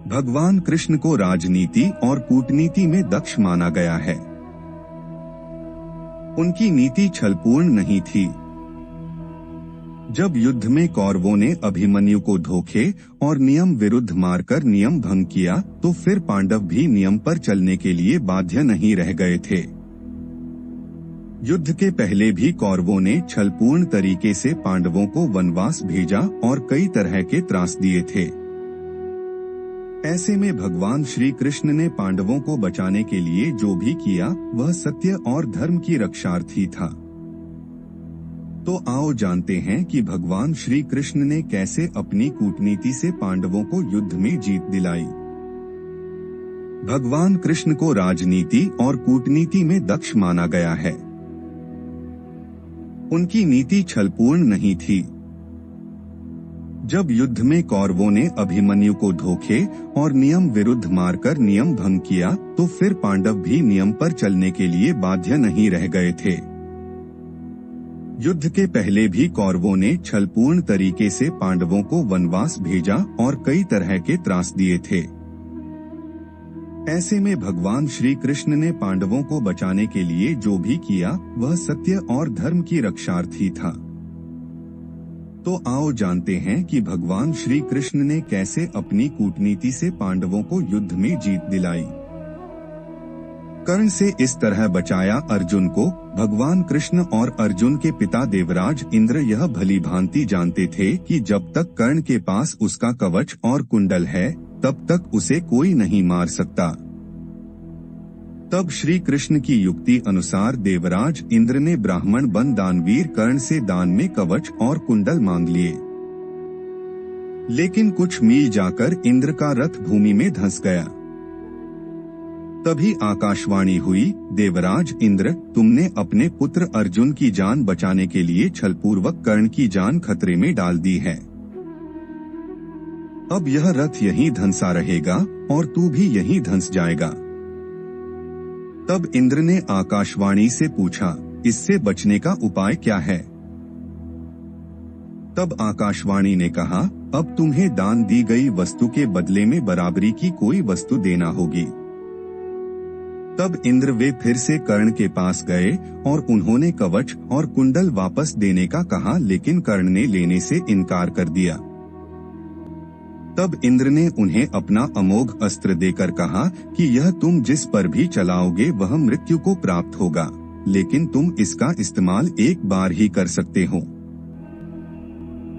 भगवान कृष्ण को राजनीति और कूटनीति में दक्ष माना गया है। उनकी नीति छलपूर्ण नहीं थी। जब युद्ध में कौरवों ने अभिमन्यु को धोखे और नियम विरुद्ध मारकर नियम भंग किया, तो फिर पांडव भी नियम पर चलने के लिए बाध्य नहीं रह गए थे। युद्ध के पहले भी कौरवों ने छलपूर्ण तरीके से पांडवों को वनवास भेजा और कई तरह के त्रास दिए थे। ऐसे में भगवान श्री कृष्ण ने पांडवों को बचाने के लिए जो भी किया वह सत्य और धर्म की रक्षार्थी था। तो आओ जानते हैं कि भगवान श्री कृष्ण ने कैसे अपनी कूटनीति से पांडवों को युद्ध में जीत दिलाई। भगवान कृष्ण को राजनीति और कूटनीति में दक्ष माना गया है। उनकी नीति छलपूर्ण नहीं थी। जब युद्ध में कौरवों ने अभिमन्यु को धोखे और नियम विरुद्ध मारकर नियम भंग किया, तो फिर पांडव भी नियम पर चलने के लिए बाध्य नहीं रह गए थे। युद्ध के पहले भी कौरवों ने छलपूर्ण तरीके से पांडवों को वनवास भेजा और कई तरह के त्रास दिए थे। ऐसे में भगवान श्री कृष्ण ने पांडवों को बचाने के लिए जो भी किया वह सत्य और धर्म की रक्षार्थी था। तो आओ जानते हैं कि भगवान श्री कृष्ण ने कैसे अपनी कूटनीति से पांडवों को युद्ध में जीत दिलाई। कर्ण से इस तरह बचाया अर्जुन को। भगवान कृष्ण और अर्जुन के पिता देवराज इंद्र यह भली भांति जानते थे कि जब तक कर्ण के पास उसका कवच और कुंडल है तब तक उसे कोई नहीं मार सकता। तब श्री कृष्ण की युक्ति अनुसार देवराज इंद्र ने ब्राह्मण बन दानवीर कर्ण से दान में कवच और कुंडल मांग लिए। लेकिन कुछ मील जाकर इंद्र का रथ भूमि में धंस गया। तभी आकाशवाणी हुई, देवराज इंद्र, तुमने अपने पुत्र अर्जुन की जान बचाने के लिए छलपूर्वक कर्ण की जान खतरे में डाल दी है। अब यह रथ यहीं धंसा रहेगा और तू भी यहीं धंस जाएगा। तब इंद्र ने आकाशवाणी से पूछा, इससे बचने का उपाय क्या है? तब आकाशवाणी ने कहा, अब तुम्हें दान दी गई वस्तु के बदले में बराबरी की कोई वस्तु देना होगी। तब इंद्र वे फिर से कर्ण के पास गए और उन्होंने कवच और कुंडल वापस देने का कहा, लेकिन कर्ण ने लेने से इनकार कर दिया। तब इंद्र ने उन्हें अपना अमोघ अस्त्र देकर कहा कि यह तुम जिस पर भी चलाओगे वह मृत्यु को प्राप्त होगा, लेकिन तुम इसका इस्तेमाल एक बार ही कर सकते हो।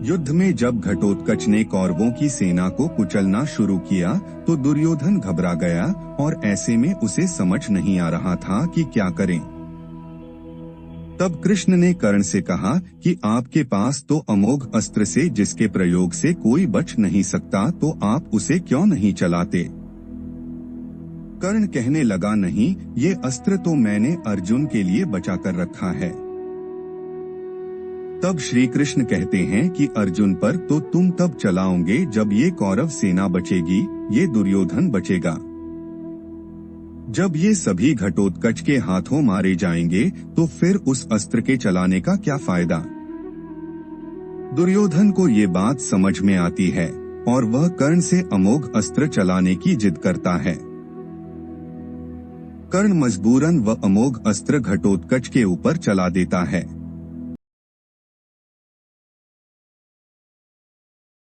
युद्ध में जब घटोत्कच ने कौरवों की सेना को कुचलना शुरू किया तो दुर्योधन घबरा गया और ऐसे में उसे समझ नहीं आ रहा था कि क्या करें। तब कृष्ण ने कर्ण से कहा कि आपके पास तो अमोघ अस्त्र से जिसके प्रयोग से कोई बच नहीं सकता, तो आप उसे क्यों नहीं चलाते? कर्ण कहने लगा, नहीं, ये अस्त्र तो मैंने अर्जुन के लिए बचा कर रखा है। तब श्री कृष्ण कहते हैं कि अर्जुन पर तो तुम तब चलाओगे जब ये कौरव सेना बचेगी, ये दुर्योधन बचेगा। जब ये सभी घटोत्कच के हाथों मारे जाएंगे तो फिर उस अस्त्र के चलाने का क्या फायदा? दुर्योधन को ये बात समझ में आती है और वह कर्ण से अमोघ अस्त्र चलाने की जिद करता है। कर्ण मजबूरन वह अमोघ अस्त्र घटोत्कच के ऊपर चला देता है।